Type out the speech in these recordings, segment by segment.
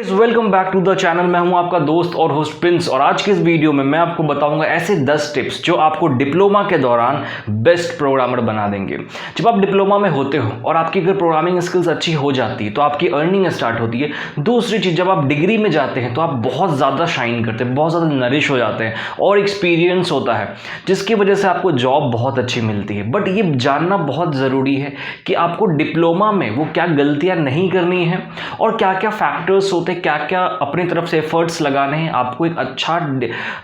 Welcome back to the channel. मैं हूं आपका दोस्त और होस्ट प्रिंस, और आज की इस वीडियो में मैं आपको बताऊंगा ऐसे 10 टिप्स जो आपको डिप्लोमा के दौरान बेस्ट प्रोग्रामर बना देंगे। जब आप डिप्लोमा में होते हो और आपकी अगर प्रोग्रामिंग स्किल्स अच्छी हो जाती है तो आपकी अर्निंग स्टार्ट होती है। दूसरी चीज़, जब आप डिग्री में जाते हैं तो आप बहुत ज़्यादा शाइन करते हैं, बहुत ज़्यादा नरिश हो जाते हैं और एक्सपीरियंस होता है जिसकी वजह से आपको जॉब बहुत अच्छी मिलती है। बट ये जानना बहुत ज़रूरी है कि आपको डिप्लोमा में वो क्या गलतियाँ नहीं करनी है और क्या क्या फैक्टर्स होते हैं, क्या क्या अपनी तरफ से एफर्ट्स लगाने हैं आपको एक अच्छा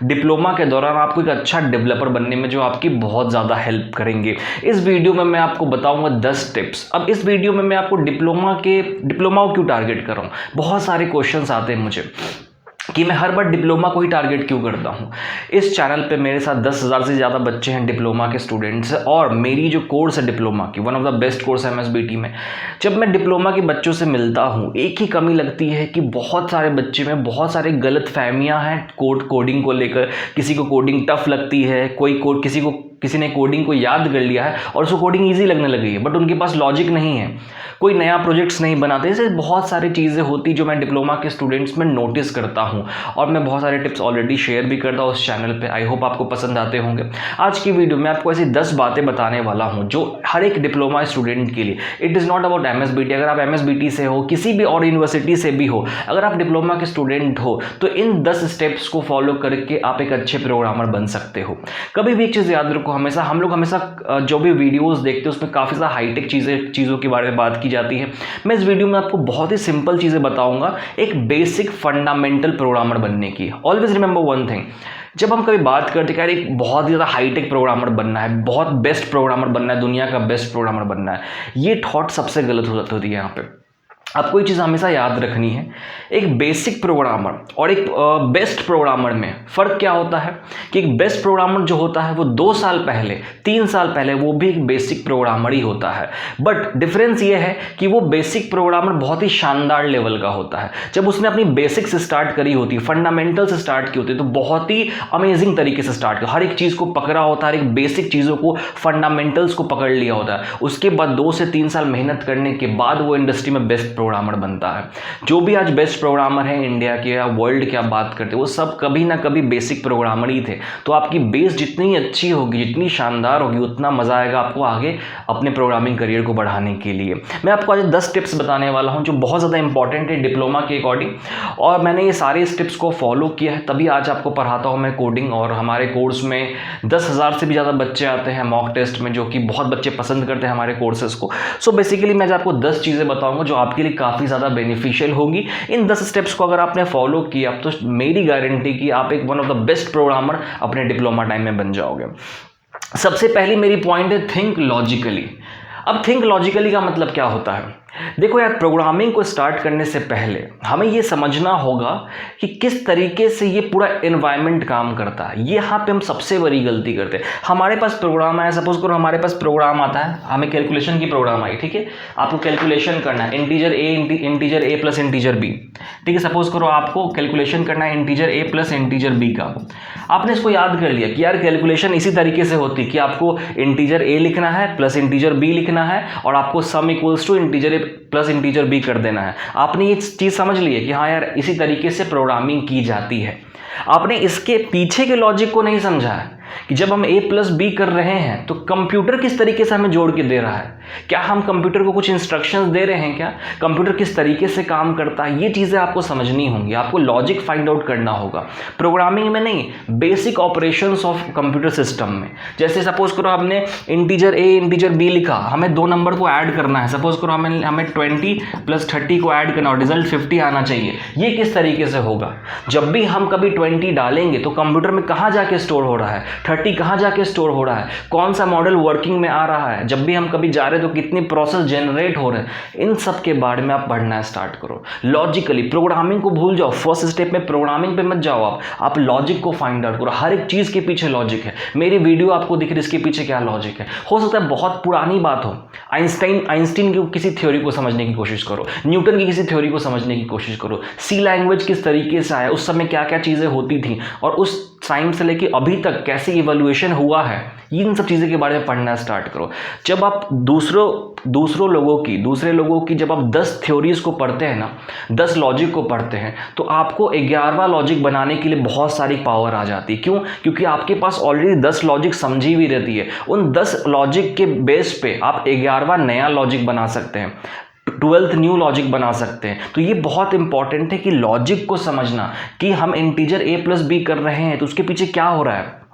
डिप्लोमा के दौरान आपको एक अच्छा डेवलपर बनने में, जो आपकी बहुत ज़्यादा हेल्प करेंगे। इस वीडियो में मैं आपको बताऊंगा 10 टिप्स। अब इस वीडियो में मैं आपको डिप्लोमा को क्यों टारगेट कर रहा हूँ, बहुत सारे क्वेश्चंस आते हैं मुझे कि मैं हर बार डिप्लोमा को ही टारगेट क्यों करता हूँ। इस चैनल पे मेरे साथ 10,000 से ज़्यादा बच्चे हैं डिप्लोमा के स्टूडेंट्स, और मेरी जो कोर्स है डिप्लोमा की, one of the best course है MSBT में। जब मैं डिप्लोमा के बच्चों से मिलता हूँ, एक ही कमी लगती है कि बहुत सारे बच्चे में बहुत सारे गलत फहमियाँ हैं कोडिंग को लेकर। किसी को कोडिंग टफ लगती है, किसी ने कोडिंग को याद कर लिया है और उसको कोडिंग ईजी लगने लगी है, बट उनके पास लॉजिक नहीं है, कोई नया प्रोजेक्ट्स नहीं बनाते। ऐसे बहुत सारी चीज़ें होती जो मैं डिप्लोमा के स्टूडेंट्स में नोटिस करता हूँ, और मैं बहुत सारे टिप्स ऑलरेडी शेयर भी करता हूँ उस चैनल पे। आई होप आपको पसंद आते होंगे। आज की वीडियो में आपको ऐसी 10 बातें बताने वाला हूँ जो हर एक डिप्लोमा स्टूडेंट के लिए, it is not about MSBT। अगर आप MSBT से हो, किसी भी और यूनिवर्सिटी से भी हो, अगर आप डिप्लोमा के स्टूडेंट हो तो इन 10 स्टेप्स को फॉलो करके आप एक अच्छे प्रोग्रामर बन सकते हो। कभी भी एक चीज़ याद रखो, हम लोग हमेशा जो भी वीडियोज़ देखते हैं उसमें काफ़ी ज़्यादा हाईटेक चीज़ों के बारे में बात की जाती है। मैं इस वीडियो में आपको बहुत ही सिंपल चीज़ें बताऊंगा एक बेसिक फंडामेंटल प्रोग्रामर बनने की। ऑलवेज रिमेंबर वन थिंग, जब हम कभी बात करते हैं कि एक बहुत ही ज़्यादा हाईटेक प्रोग्रामर बनना है, बहुत बेस्ट प्रोग्रामर बनना है, दुनिया का बेस्ट प्रोग्रामर बनना है, ये थॉट सबसे गलत हो होती है। यहाँ पे आपको ये चीज़ हमेशा याद रखनी है, एक बेसिक प्रोग्रामर और एक बेस्ट प्रोग्रामर में फ़र्क क्या होता है कि एक बेस्ट प्रोग्रामर जो होता है वो 2 साल पहले, 3 साल पहले वो भी एक बेसिक प्रोग्रामर ही होता है। बट डिफरेंस ये है कि वो बेसिक प्रोग्रामर बहुत ही शानदार लेवल का होता है। जब उसने अपनी बेसिक्स स्टार्ट करी होती है, फंडामेंटल्स स्टार्ट की होती है, तो बहुत ही अमेजिंग तरीके से स्टार्ट कर, हर एक चीज़ को पकड़ा होता है, हर एक बेसिक चीज़ों को, फंडामेंटल्स को पकड़ लिया होता है। उसके बाद 2 से 3 साल मेहनत करने के बाद वो इंडस्ट्री में बेस्ट प्रोग्रामर बनता है। जो भी आज बेस्ट प्रोग्रामर हैं इंडिया के या वर्ल्ड की आप बात करते हैं, वो सब कभी ना कभी बेसिक प्रोग्रामर ही थे। तो आपकी बेस जितनी अच्छी होगी, जितनी शानदार होगी, उतना मजा आएगा आपको आगे अपने प्रोग्रामिंग करियर को बढ़ाने के लिए। मैं आपको आज 10 टिप्स बताने वाला हूं जो बहुत ज़्यादा इंपॉर्टेंट है डिप्लोमा के अकॉर्डिंग, और मैंने ये सारे स्टेप्स को फॉलो किया है, तभी आज आपको पढ़ाता हूँ मैं कोडिंग। और हमारे कोर्स में 10,000 से भी ज़्यादा बच्चे आते हैं मॉक टेस्ट में, जो कि बहुत बच्चे पसंद करते हैं हमारे कोर्सेज को। सो बेसिकली मैं आज आपको 10 चीज़ें बताऊँगा जो आपके लिए काफ़ी ज़्यादा बेनिफिशियल होगी। इन 10 स्टेप्स को अगर आपने फॉलो किया तो मेरी गारंटी कि आप एक one of the best programmer अपने डिप्लोमा टाइम में बन जाओगे। सबसे पहली मेरी पॉइंट है थिंक लॉजिकली। अब थिंक लॉजिकली का मतलब क्या होता है? देखो यार, प्रोग्रामिंग को स्टार्ट करने से पहले हमें ये समझना होगा कि किस तरीके से ये पूरा एनवायरनमेंट काम करता है। ये यहाँ पे हम सबसे बड़ी गलती करते हैं। हमारे पास प्रोग्राम आया, सपोज करो हमारे पास प्रोग्राम आता है, हमें कैलकुलेशन की प्रोग्राम आई, ठीक है, आपको कैलकुलेशन करना है integer a plus integer B, ठीक है। सपोज करो आपको कैलकुलेशन करना है integer a plus integer B का। आपने इसको याद कर लिया कि यार कैलकुलेशन इसी तरीके से होती है कि आपको इंटीजर ए लिखना है प्लस इंटीजर बी लिखना है, और आपको sum equals to integer a plus integer b कर देना है। आपने ये चीज़ समझ ली है कि हाँ यार इसी तरीके से प्रोग्रामिंग की जाती है। आपने इसके पीछे के लॉजिक को नहीं समझा है कि जब हम ए प्लस बी कर रहे हैं तो कंप्यूटर किस तरीके से हमें जोड़ के दे रहा है। क्या हम कंप्यूटर को कुछ इंस्ट्रक्शंस दे रहे हैं? क्या कंप्यूटर किस तरीके से काम करता है, ये चीज़ें आपको समझनी होंगी, आपको लॉजिक फाइंड आउट करना होगा। प्रोग्रामिंग में नहीं, basic operations of computer system में। जैसे सपोज करो हमने इंटीजर ए इंटीजर बी लिखा, हमें 2 नंबर को ऐड करना है। सपोज करो हमें 20 प्लस 30 को ऐड करना और रिजल्ट 50 आना चाहिए। ये किस तरीके से होगा? जब भी हम कभी 20 डालेंगे तो कंप्यूटर में कहाँ जाके स्टोर हो रहा है, 30 कहाँ जाके स्टोर हो रहा है, कौन सा मॉडल वर्किंग में आ रहा है, जब भी हम कभी जा रहे हैं तो कितनी प्रोसेस जनरेट हो रहे हैं, इन सब के बारे में आप पढ़ना स्टार्ट करो लॉजिकली। प्रोग्रामिंग को भूल जाओ, फर्स्ट स्टेप में प्रोग्रामिंग पे मत जाओ, आप लॉजिक को फाइंड आउट करो। हर एक चीज़ के पीछे लॉजिक है। मेरी वीडियो आपको दिख रही है, इसके पीछे क्या लॉजिक है। हो सकता है बहुत पुरानी बात हो, आइंस्टीन की किसी थ्योरी को समझने की कोशिश करो, न्यूटन की किसी थ्योरी को समझने की कोशिश करो, सी लैंग्वेज किस तरीके से आया, उस समय क्या क्या चीज़ें होती थी, और उस टाइम से लेके अभी तक कैसे इवोल्यूशन हुआ है, इन सब चीज़ों के बारे में पढ़ना स्टार्ट करो। जब आप दूसरे लोगों की जब आप 10 थ्योरीज को पढ़ते हैं ना, 10 लॉजिक को पढ़ते हैं, तो आपको 11वां लॉजिक बनाने के लिए बहुत सारी पावर आ जाती है। क्यों? क्योंकि आपके पास ऑलरेडी 10 लॉजिक समझी हुई रहती है। उन 10 लॉजिक के बेस पे आप 11वां नया लॉजिक बना सकते हैं, 12th न्यू लॉजिक बना सकते हैं। तो ये बहुत इंपॉर्टेंट है कि लॉजिक को समझना कि हम इंटीजर a+b कर रहे हैं तो उसके पीछे क्या हो रहा है।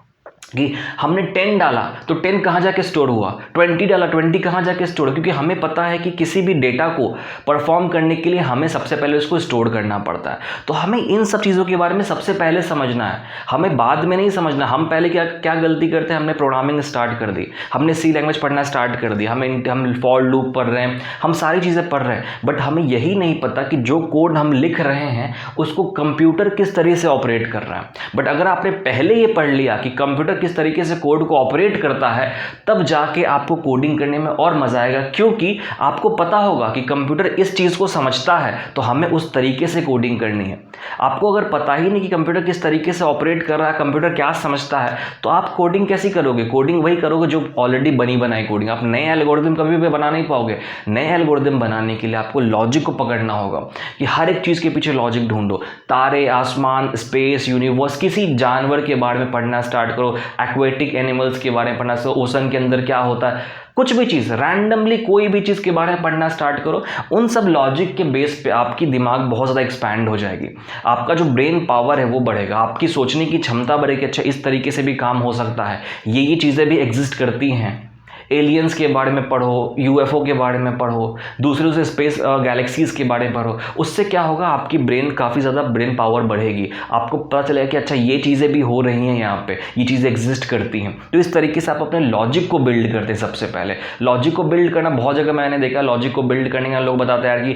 कि हमने 10 डाला तो 10 कहाँ जाके स्टोर हुआ, 20 डाला 20 कहाँ जाके स्टोर हुआ, क्योंकि हमें पता है कि किसी भी डेटा को परफॉर्म करने के लिए हमें सबसे पहले उसको स्टोर करना पड़ता है। तो हमें इन सब चीज़ों के बारे में सबसे पहले समझना है, हमें बाद में नहीं समझना। हम पहले क्या गलती करते हैं, हमने प्रोग्रामिंग स्टार्ट कर दी, हमने C लैंग्वेज पढ़ना स्टार्ट कर दी, हम फॉर लूप पढ़ रहे हैं, हम सारी चीज़ें पढ़ रहे हैं, बट हमें यही नहीं पता कि जो कोड हम लिख रहे हैं उसको कंप्यूटर किस तरीके से ऑपरेट कर रहा है। बट अगर आपने पहले ये पढ़ लिया कि कंप्यूटर किस तरीके से कोड को ऑपरेट करता है, तब जाके आपको कोडिंग करने में और मजा आएगा, क्योंकि आपको पता होगा कि कंप्यूटर इस चीज़ को समझता है तो हमें उस तरीके से कोडिंग करनी है। आपको अगर पता ही नहीं कि कंप्यूटर किस तरीके से ऑपरेट कर रहा है, कंप्यूटर क्या समझता है, तो आप कोडिंग कैसी करोगे? कोडिंग वही करोगे जो ऑलरेडी बनी बनाई कोडिंग। आप नए एल्गोरिदम कभी भी बना नहीं पाओगे। नए एल्गोरिदम बनाने के लिए आपको लॉजिक को पकड़ना होगा कि हर एक चीज़ के पीछे लॉजिक ढूंढो। तारे, आसमान, स्पेस, यूनिवर्स, किसी जानवर के बारे में पढ़ना स्टार्ट करो, एक्वेटिक एनिमल्स के बारे में पढ़ना, ओशन के अंदर क्या होता है, कुछ भी चीज़ रैंडमली कोई भी चीज़ के बारे में पढ़ना स्टार्ट करो। उन सब लॉजिक के बेस पे आपकी दिमाग बहुत ज़्यादा एक्सपैंड हो जाएगी, आपका जो ब्रेन पावर है वो बढ़ेगा, आपकी सोचने की क्षमता बढ़ेगी। अच्छा, इस तरीके से भी काम हो सकता है, ये चीज़ें भी एग्जिस्ट करती हैं। एलियंस के बारे में पढ़ो, UFO के बारे में पढ़ो, दूसरे स्पेस गैलेक्सीज़ के बारे में पढ़ो। उससे क्या होगा, आपकी काफ़ी ज़्यादा ब्रेन पावर बढ़ेगी। आपको पता चलेगा कि अच्छा ये चीज़ें भी हो रही हैं, यहाँ पे ये चीज़ें एग्जिस्ट करती हैं। तो इस तरीके से आप अपने लॉजिक को बिल्ड करते हैं। सबसे पहले लॉजिक को बिल्ड करना, बहुत जगह मैंने देखा लॉजिक को बिल्ड करने का लोग बताते हैं यार कि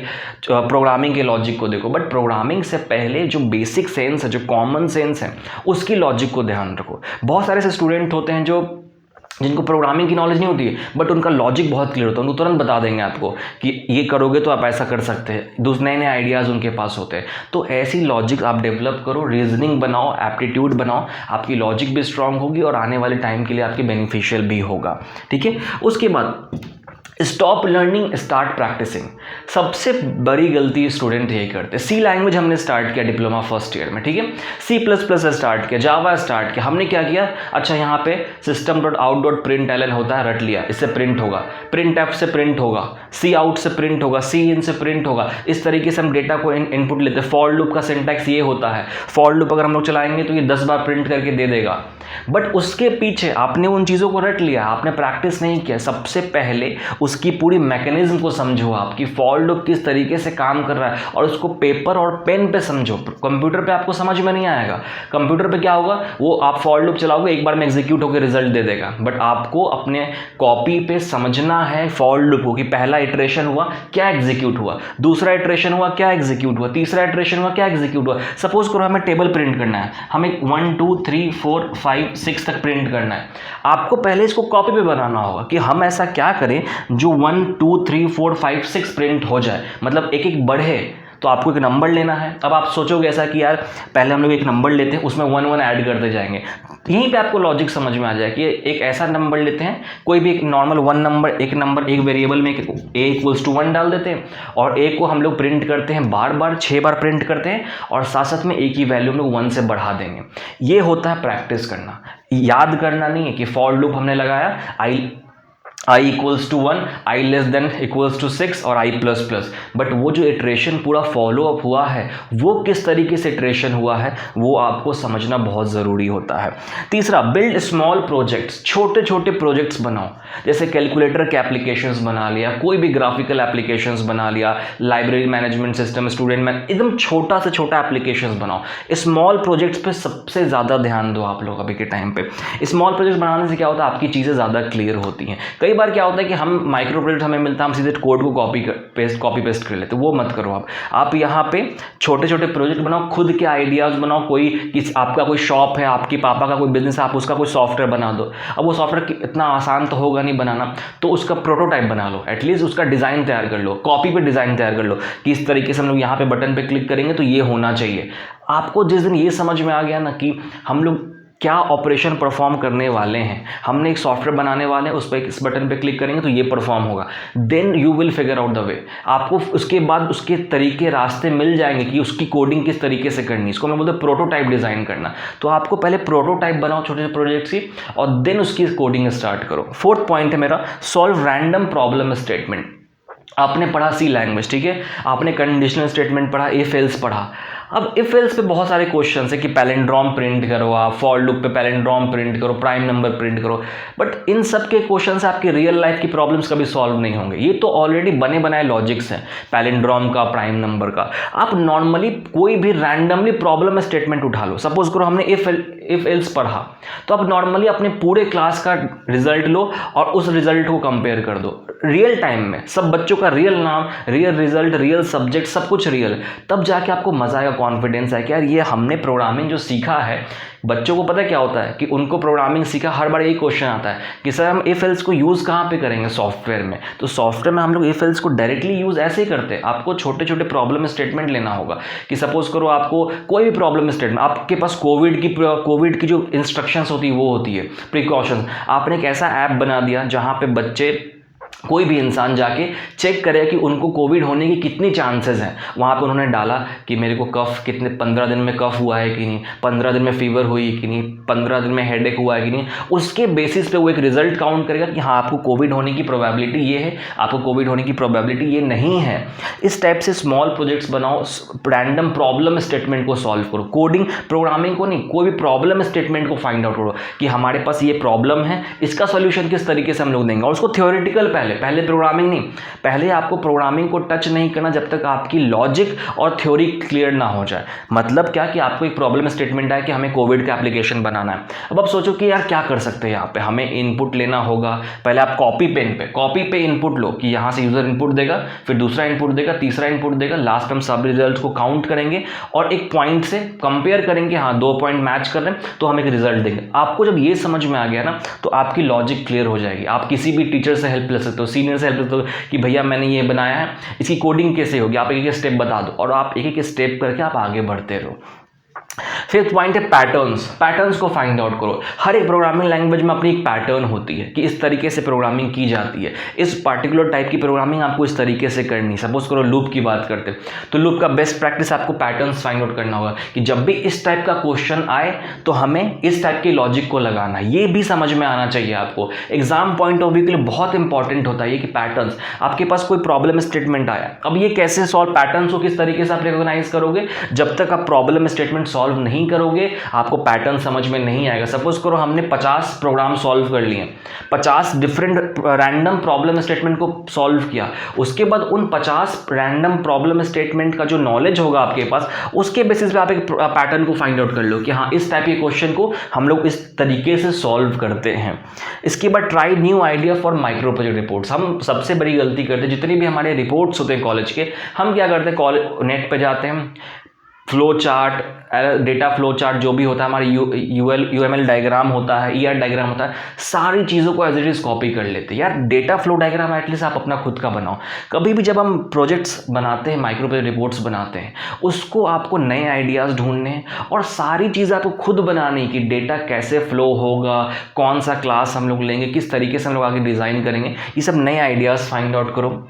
प्रोग्रामिंग के लॉजिक को देखो, बट प्रोग्रामिंग से पहले जो बेसिक सेंस है, जो कॉमन सेंस है, उसकी लॉजिक को ध्यान रखो। बहुत सारे ऐसे स्टूडेंट होते हैं जिनको प्रोग्रामिंग की नॉलेज नहीं होती है, बट उनका लॉजिक बहुत क्लियर होता है, उनको तुरंत बता देंगे आपको कि ये करोगे तो आप ऐसा कर सकते हैं। दूसरे नए आइडियाज़ उनके पास होते हैं। तो ऐसी लॉजिक आप डेवलप करो, रीजनिंग बनाओ, एप्टीट्यूड बनाओ, आपकी लॉजिक भी स्ट्रांग होगी और आने वाले टाइम के लिए आपकी बेनिफिशियल भी होगा। ठीक है, उसके बाद स्टॉप लर्निंग, स्टार्ट प्रैक्टिसिंग। सबसे बड़ी गलती स्टूडेंट यही करते हैं। C लैंग्वेज हमने स्टार्ट किया डिप्लोमा फर्स्ट ईयर में, ठीक है, C++ स्टार्ट किया, जावा स्टार्ट किया। हमने क्या किया, अच्छा यहाँ पे system.out.println होता है, रट लिया, इससे प्रिंट होगा, printf से प्रिंट होगा, cout से प्रिंट होगा, cin से प्रिंट होगा। इस तरीके से हम डेटा को इनपुट लेते हैं। फॉर लूप का सिंटैक्स ये होता है, फॉर लूप अगर हम लोग चलाएंगे तो ये 10 बार प्रिंट करके दे देगा। बट उसके पीछे आपने उन चीज़ों को रट लिया, आपने प्रैक्टिस नहीं किया। सबसे पहले उसकी पूरी मैकेनिज्म को समझो, आपकी फॉर लूप किस तरीके से काम कर रहा है, और उसको पेपर और पेन पे समझो। कंप्यूटर पे आपको समझ में नहीं आएगा। कंप्यूटर पे क्या होगा, वो आप फॉर लूप चलाओगे, एक बार में एग्जीक्यूट होकर रिजल्ट दे देगा। बट आपको अपने कॉपी पे समझना है फॉर लूप को, कि पहला इटरेशन हुआ क्या एग्जीक्यूट हुआ, दूसरा इटरेशन हुआ क्या एग्जीक्यूट हुआ, तीसरा इटरेशन हुआ क्या एग्जीक्यूट हुआ। सपोज करो हमें टेबल प्रिंट करना है, हमें 1 2 3 4 5 6 तक प्रिंट करना है। आपको पहले इसको कॉपी पे बनाना होगा कि हम ऐसा क्या करें जो 1 2 3 4 5 6 प्रिंट हो जाए, मतलब एक एक बढ़े। तो आपको एक नंबर लेना है। अब आप सोचोगे ऐसा कि यार पहले हम लोग एक नंबर लेते हैं, उसमें 1 1 ऐड करते जाएंगे। यहीं पे आपको लॉजिक समझ में आ जाए कि एक ऐसा नंबर लेते हैं, कोई भी एक नॉर्मल एक नंबर एक वेरिएबल में a=1 डाल देते हैं, और a को हम लोग प्रिंट करते हैं बार बार, 6 बार प्रिंट करते हैं, और साथ साथ में a की वैल्यू हम लोग 1 से बढ़ा देंगे। ये होता है प्रैक्टिस करना, याद करना नहीं है कि फॉर लूप हमने लगाया i=1, i<=6 और i++, बट वो जो इटरेशन पूरा फॉलो अप हुआ है वो किस तरीके से इटरेशन हुआ है वो आपको समझना बहुत ज़रूरी होता है। तीसरा, बिल्ड स्मॉल प्रोजेक्ट्स, छोटे छोटे प्रोजेक्ट्स बनाओ। जैसे कैलकुलेटर के एप्लीकेशंस बना लिया, कोई भी ग्राफिकल एप्लीकेशंस बना लिया, लाइब्रेरी मैनेजमेंट सिस्टम, स्टूडेंट में एकदम छोटा से छोटा एप्लीकेशंस बनाओ। स्मॉल प्रोजेक्ट्स पे सबसे ज़्यादा ध्यान दो आप लोग अभी के टाइम पे। स्मॉल प्रोजेक्ट्स बनाने से क्या होता है, आपकी चीज़ें ज़्यादा क्लियर होती हैं। कई बार क्या होता है कि हम माइक्रो प्रोजेक्ट हमें मिलता है, हम सीधे कोड को कॉपी पेस्ट कर लेते, वो मत करो। आप यहाँ पे छोटे छोटे प्रोजेक्ट बनाओ, खुद के आइडियाज़ बनाओ। आपका कोई शॉप है, आपके पापा का कोई बिजनेस है, आप उसका कोई सॉफ्टवेयर बना दो। अब वो सॉफ्टवेयर इतना आसान तो होगा नहीं बनाना, तो उसका प्रोटोटाइप बना लो, एटलीस्ट उसका डिज़ाइन तैयार कर लो, कॉपी पे डिज़ाइन तैयार कर लो कि इस तरीके से हम लोग यहाँ पे बटन पे क्लिक करेंगे तो ये होना चाहिए। आपको जिस दिन ये समझ में आ गया ना कि हम लोग क्या ऑपरेशन परफॉर्म करने वाले हैं, हमने एक सॉफ्टवेयर बनाने वाले हैं, उस पर इस बटन पे क्लिक करेंगे तो ये परफॉर्म होगा, then you will figure out the way. आपको उसके बाद उसके तरीके रास्ते मिल जाएंगे कि उसकी कोडिंग किस तरीके से करनी, इसको मैं बोलता हूँ प्रोटोटाइप डिज़ाइन करना। तो आपको पहले प्रोटोटाइप बनाओ छोटे छोटे प्रोजेक्ट्स की, और देन उसकी कोडिंग स्टार्ट करो। फोर्थ पॉइंट है मेरा, सॉल्व रैंडम प्रॉब्लम स्टेटमेंट। आपने पढ़ा सी लैंग्वेज, ठीक है, आपने कंडीशनल स्टेटमेंट पढ़ा, इफ एल्स पढ़ा। अब इफ एल्स पे बहुत सारे क्वेश्चन है कि पैलेंड्रोम प्रिंट करो, आप फॉर लूप पे पैलेंड्रोम प्रिंट करो, प्राइम नंबर प्रिंट करो, बट इन सब के क्वेश्चन से आपकी रियल लाइफ की प्रॉब्लम्स कभी सॉल्व नहीं होंगे। ये तो ऑलरेडी बने बनाए लॉजिक्स हैं, पैलेंड्रोम का, प्राइम नंबर का। आप नॉर्मली कोई भी रैंडमली प्रॉब्लम स्टेटमेंट उठा लो, सपोज करो हमने इफ एल्स पढ़ा, तो आप नॉर्मली अपने पूरे क्लास का रिजल्ट लो और उस रिजल्ट को कंपेयर कर दो रियल टाइम में, सब बच्चों का रियल नाम, रियल रिजल्ट, रियल सब्जेक्ट, सब कुछ रियल, तब जाके आपको मजा आएगा, कॉन्फिडेंस है कि यार ये हमने प्रोग्रामिंग जो सीखा है। बच्चों को पता है क्या होता है कि उनको प्रोग्रामिंग सीखा, हर बार यही क्वेश्चन आता है कि सर हम इफ एल्स को यूज़ कहाँ पे करेंगे सॉफ्टवेयर में। तो सॉफ्टवेयर में हम लोग इफ एल्स को डायरेक्टली यूज़ ऐसे ही करते हैं। आपको छोटे छोटे प्रॉब्लम स्टेटमेंट लेना होगा कि सपोज करो आपको कोई भी प्रॉब्लम स्टेटमेंट, आपके पास कोविड की जो इंस्ट्रक्शंस होती है वो होती है प्रिकॉशंस। आपने एक ऐसा ऐप बना दिया जहाँ पे बच्चे, कोई भी इंसान जाके चेक करे कि उनको कोविड होने की कितनी चांसेस हैं। वहाँ पर उन्होंने डाला कि मेरे को कफ कितने 15 दिन में कफ हुआ है कि नहीं, 15 दिन में फीवर हुई कि नहीं, 15 दिन में हेडेक हुआ है कि नहीं। उसके बेसिस पे वो एक रिजल्ट काउंट करेगा कि हाँ आपको कोविड होने की प्रोबेबिलिटी ये है, आपको कोविड होने की प्रोबेबिलिटी ये नहीं है। इस टाइप से स्मॉल प्रोजेक्ट्स बनाओ, रैंडम प्रॉब्लम स्टेटमेंट को सॉल्व करो। कोडिंग प्रोग्रामिंग को नहीं, कोई भी प्रॉब्लम स्टेटमेंट को फाइंड आउट करो कि हमारे पास ये प्रॉब्लम है, इसका सोल्यूशन किस तरीके से हम लोग देंगे। और उसको थ्योरेटिकल पहले प्रोग्रामिंग नहीं, पहले आपको प्रोग्रामिंग को टच नहीं करना जब तक आपकी लॉजिक और थ्योरी क्लियर ना हो जाए। मतलब क्या कि आपको एक प्रॉब्लम स्टेटमेंट है कि हमें कोविड का एप्लीकेशन बनाना है। अब आप सोचो कि यार क्या कर सकते हैं यहाँ पे, हमें इनपुट लेना होगा। पहले आप कॉपी पे इनपुट लो कि यहाँ से यूजर इनपुट देगा, फिर दूसरा इनपुट देगा, तीसरा इनपुट देगा, लास्ट हम सब रिजल्ट को काउंट करेंगे और एक पॉइंट से कंपेयर करेंगे, हाँ 2 पॉइंट मैच कर रहे हैं तो हम एक रिजल्ट देंगे। आपको जब ये समझ में आ गया ना तो आपकी लॉजिक क्लियर हो जाएगी। आप किसी भी टीचर से हेल्प ले सकते हो, सीनियर से हेल्प ले सकते हो कि भैया मैंने ये बनाया है, इसकी कोडिंग कैसे होगी, आप एक एक स्टेप बता दो और आप एक एक स्टेप करके आप आगे बढ़ते रहो। फिफ्थ पॉइंट है पैटर्न्स को फाइंड आउट करो। हर एक प्रोग्रामिंग लैंग्वेज में अपनी एक पैटर्न होती है कि इस तरीके से प्रोग्रामिंग की जाती है, इस पार्टिकुलर टाइप की प्रोग्रामिंग आपको इस तरीके से करनी है। सपोज करो लूप की बात करते हैं तो लूप का बेस्ट प्रैक्टिस आपको पैटर्न्स फाइंड आउट करना होगा कि जब भी इस टाइप का क्वेश्चन आए तो हमें इस टाइप की लॉजिक को लगाना है। ये भी समझ में आना चाहिए आपको, एग्जाम पॉइंट ऑफ व्यू के लिए बहुत इंपॉर्टेंट होता है ये कि पैटर्न्स। आपके पास कोई प्रॉब्लम स्टेटमेंट आया, अब ये कैसे सॉल्व, पैटर्न्स को किस तरीके से आप रिकॉग्नाइज करोगे। जब तक आप प्रॉब्लम स्टेटमेंट सॉल्व नहीं करोगे आपको पैटर्न समझ में नहीं आएगा। सपोज करो हमने 50 प्रोग्राम सॉल्व कर लिए, 50 डिफरेंट रैंडम प्रॉब्लम स्टेटमेंट को सॉल्व किया, उसके बाद उन 50 रैंडम प्रॉब्लम स्टेटमेंट का जो नॉलेज होगा आपके पास, उसके बेसिस पे आप एक पैटर्न को फाइंड आउट कर लो कि हाँ इस टाइप के क्वेश्चन को हम लोग इस तरीके से सॉल्व करते हैं। इसके बाद try new idea for micro project reports. हम सबसे बड़ी गलती करते हैं, जितनी भी हमारे रिपोर्ट्स होते हैं कॉलेज के, हम क्या करते हैं नेट पे जाते हैं, flow chart, data flow chart जो भी होता है, हमारे यूएमएल डायग्राम होता है, ईआर डायग्राम होता है, सारी चीज़ों को एज इट इज़ कॉपी कर लेते हैं। यार डेटा फ्लो डायग्राम एटलीस्ट आप अपना खुद का बनाओ। कभी भी जब हम प्रोजेक्ट्स बनाते हैं, माइक्रो प्रोजेक्ट रिपोर्ट्स बनाते हैं, उसको आपको नए आइडियाज़ ढूंढने हैं और सारी चीज़ आपको खुद बनानी कि डेटा कैसे फ्लो होगा, कौन सा क्लास हम लोग लेंगे, किस तरीके से हम लोग आगे डिज़ाइन करेंगे, ये सब नए आइडियाज़ फाइंड आउट करो।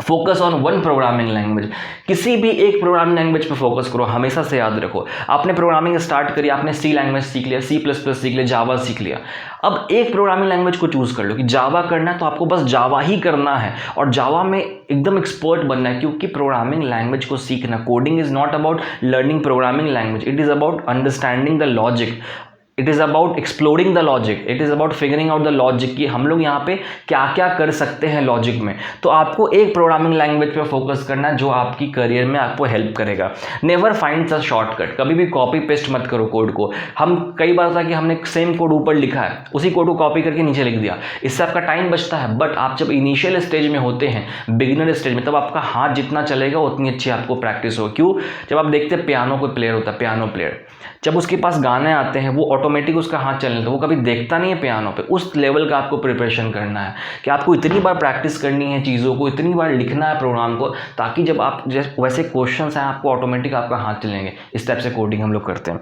Focus on one programming language, किसी भी एक प्रोग्रामिंग लैंग्वेज पे फोकस करो। हमेशा से याद रखो, आपने प्रोग्रामिंग स्टार्ट करी, आपने सी लैंग्वेज सीख लिया, C++ सीख लिया, जावा सीख लिया, अब एक प्रोग्रामिंग लैंग्वेज को चूज कर लो कि जावा करना है तो आपको बस जावा ही करना है और जावा में एकदम एक्सपर्ट बनना है। क्योंकि प्रोग्रामिंग लैंग्वेज को सीखना, coding is not about learning programming language, it is about understanding the logic, it is about exploring the logic, it is about figuring out the logic कि हम लोग यहाँ पे क्या क्या कर सकते हैं लॉजिक में। तो आपको एक प्रोग्रामिंग लैंग्वेज पे फोकस करना है जो आपकी करियर में आपको हेल्प करेगा। नेवर फाइंड द शॉर्टकट, कभी भी कॉपी पेस्ट मत करो कोड को। हम कई बार था कि हमने सेम कोड ऊपर लिखा है, उसी कोड को कॉपी करके नीचे लिख दिया, इससे आपका टाइम बचता है। बट आप जब इनिशियल स्टेज में होते हैं, बिगिनर स्टेज में, तब आपका हाथ जितना चलेगा उतनी अच्छी आपको प्रैक्टिस हो। क्यों? जब आप देखते हैं पियानो कोई प्लेयर होता है, पियानो प्लेयर, जब उसके पास गाने आते हैं वो ऑटोमेटिक उसका हाथ चलने लगता है, वो कभी देखता नहीं है पियानो पे। उस लेवल का आपको प्रिपरेशन करना है कि आपको इतनी बार प्रैक्टिस करनी है चीज़ों को, इतनी बार लिखना है प्रोग्राम को, ताकि जब आप वैसे क्वेश्चंस आए आपको ऑटोमेटिक आपका हाथ चलेंगे। इस टाइप से कोडिंग हम लोग करते हैं।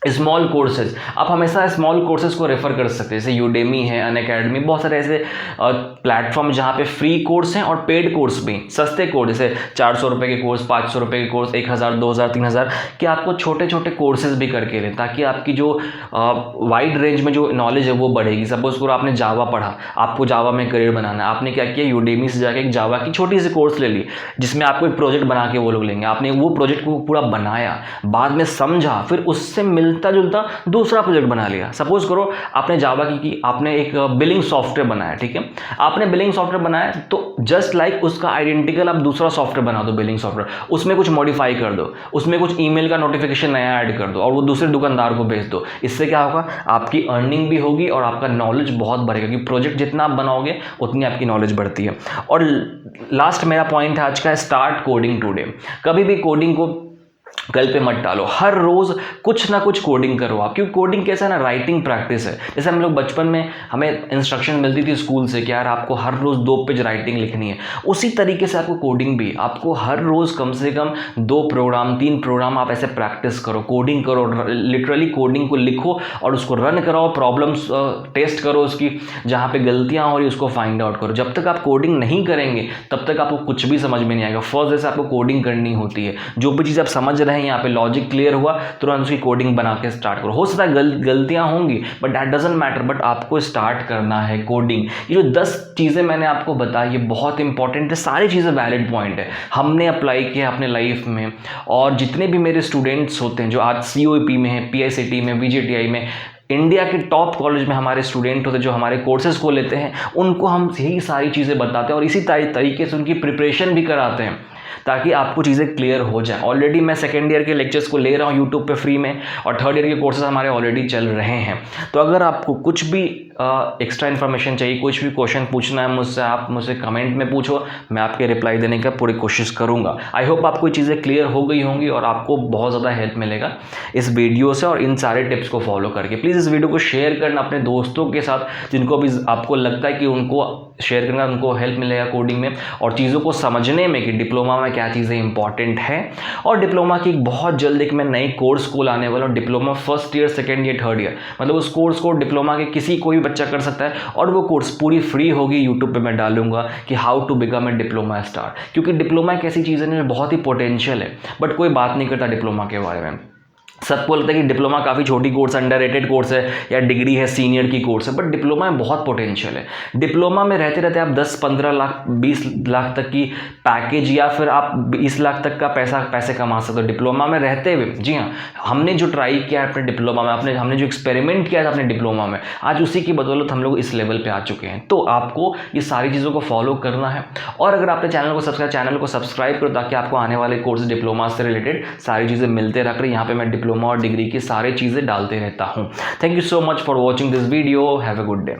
स्मॉल कोर्सेज, आप हमेशा स्मॉल कोर्सेज को रेफर कर सकते हैं, जैसे यूडेमी है, अनअकैडमी, बहुत सारे ऐसे प्लेटफॉर्म जहाँ पे फ्री कोर्स हैं और पेड कोर्स भी, सस्ते कोर्स जैसे 400 रुपये के कोर्स, 500 रुपये के कोर्स, 1000, 2000, 3000 कि आपको छोटे छोटे कोर्सेज भी करके लें, ताकि आपकी जो वाइड रेंज में जो नॉलेज है वो बढ़ेगी। सपोज करो आपने जावा पढ़ा, आपको जावा में करियर बनाना है, आपने क्या किया, यूडेमी से जाके एक जावा की छोटी सी कोर्स ले ली, जिसमें आपको एक प्रोजेक्ट बना के वो लोग लेंगे, आपने वो प्रोजेक्ट को पूरा बनाया, बाद में समझा, फिर उससे मिलता जुलता दूसरा प्रोजेक्ट बना लिया। सपोज करो आपने जावा की आपने एक बिलिंग सॉफ्टवेयर बनाया, ठीक है, आपने बिलिंग सॉफ्टवेयर बनाया तो जस्ट लाइक उसका आइडेंटिकल आप दूसरा सॉफ्टवेयर बना दो, बिलिंग सॉफ्टवेयर, उसमें कुछ मॉडिफाई कर दो, उसमें कुछ ईमेल का नोटिफिकेशन नया ऐड कर दो और वो दूसरे दुकानदार को भेज दो। इससे क्या होगा, आपकी अर्निंग भी होगी और आपका नॉलेज बहुत बढ़ेगा, क्योंकि प्रोजेक्ट जितना आप बनाओगे उतनी आपकी नॉलेज बढ़ती है। और लास्ट मेरा पॉइंट है आज का, स्टार्ट कोडिंग टुडे। कभी भी कोडिंग को कल पे मत डालो, हर रोज कुछ ना कुछ कोडिंग करो आप, क्योंकि कोडिंग कैसा है ना, राइटिंग प्रैक्टिस है। जैसे हम लोग बचपन में हमें इंस्ट्रक्शन मिलती थी स्कूल से कि यार आपको हर रोज 2 पेज राइटिंग लिखनी है, उसी तरीके से आपको कोडिंग भी, आपको हर रोज कम से कम 2 प्रोग्राम 3 प्रोग्राम आप ऐसे प्रैक्टिस करो, कोडिंग करो, लिटरली कोडिंग को लिखो और उसको रन कराओ, प्रॉब्लम्स टेस्ट करो उसकी, जहाँ पे गलतियाँ हो रही उसको फाइंड आउट करो। जब तक आप कोडिंग नहीं करेंगे तब तक आपको कुछ भी समझ में नहीं आएगा। फर्स्ट जैसे आपको कोडिंग करनी होती है, जो भी चीज़ आप समझ रहे हैं यहाँ पे लॉजिक क्लियर हुआ, तुरंत उसकी कोडिंग बना के स्टार्ट करो। हो सकता है गलतियां होंगी, but that doesn't matter, but आपको स्टार्ट करना है कोडिंग। ये जो 10 चीज़ें मैंने आपको बताई ये बहुत इंपॉर्टेंट है, सारी चीज़ें वैलिड पॉइंट है, हमने अप्लाई किया अपने लाइफ में। और जितने भी मेरे स्टूडेंट्स होते हैं जो आज COEP में है, PICT में, VJTI में, इंडिया के टॉप कॉलेज में हमारे स्टूडेंट होते हैं जो हमारे कोर्सेज को लेते हैं, उनको हम यही सारी चीज़ें बताते हैं और इसी तरीके से उनकी प्रिपरेशन भी कराते हैं, ताकि आपको चीज़ें क्लियर हो जाए। ऑलरेडी मैं सेकेंड ईयर के लेक्चर्स को ले रहा हूँ यूट्यूब पे फ्री में, और थर्ड ईयर के कोर्सेज हमारे ऑलरेडी चल रहे हैं। तो अगर आपको कुछ भी एक्स्ट्रा इन्फॉर्मेशन चाहिए, कुछ भी क्वेश्चन पूछना है मुझसे, आप मुझसे कमेंट में पूछो, मैं आपके रिप्लाई देने का पूरी कोशिश करूँगा। आई होप आपको चीज़ें क्लियर हो गई होंगी और आपको बहुत ज़्यादा हेल्प मिलेगा इस वीडियो से और इन सारे टिप्स को फॉलो करके। प्लीज़ इस वीडियो को शेयर करना अपने दोस्तों के साथ, जिनको भी आपको लगता है कि उनको शेयर करना, उनको हेल्प मिलेगा कोडिंग में और चीज़ों को समझने में कि डिप्लोमा में क्या चीज़ें इंपॉर्टेंट है। और डिप्लोमा की बहुत जल्द एक मैं नई कोर्स को लाने वाला हूँ, diploma first year, second year, third year, मतलब उस कोर्स को डिप्लोमा के किसी कोई बच्चा कर सकता है और वो कोर्स पूरी फ्री होगी। यूट्यूब पे मैं डालूंगा कि how to become a diploma star, क्योंकि डिप्लोमा एक ऐसी चीज़ है बहुत ही पोटेंशियल है, बट कोई बात नहीं करता डिप्लोमा के बारे में। सबको लगता है कि डिप्लोमा काफ़ी छोटी कोर्स, अंडररेटेड कोर्स है, या डिग्री है, सीनियर की कोर्स है, बट डिप्लोमा में बहुत पोटेंशियल है। डिप्लोमा में रहते रहते आप 10-15 लाख 20 लाख तक की पैकेज या फिर आप 20 लाख तक का पैसे कमा सकते हो डिप्लोमा में रहते हुए। जी हाँ, हमने जो ट्राई किया है अपने डिप्लोमा में, हमने जो एक्सपेरिमेंट किया था अपने डिप्लोमा में, आज उसी की बदौलत हम लोग इस लेवल पर आ चुके हैं। तो आपको ये सारी चीज़ों को फॉलो करना है। और अगर आपने चैनल को सब्सक्राइब करो, ताकि आपको आने वाले कोर्स डिप्लोमा से रिलेटेड सारी चीज़ें मिलते रह कर, यहाँ पे मैं डिप्लोमा और डिग्री की सारी चीज़ें डालते रहता हूँ। Thank you so much for watching this video. Have a good day.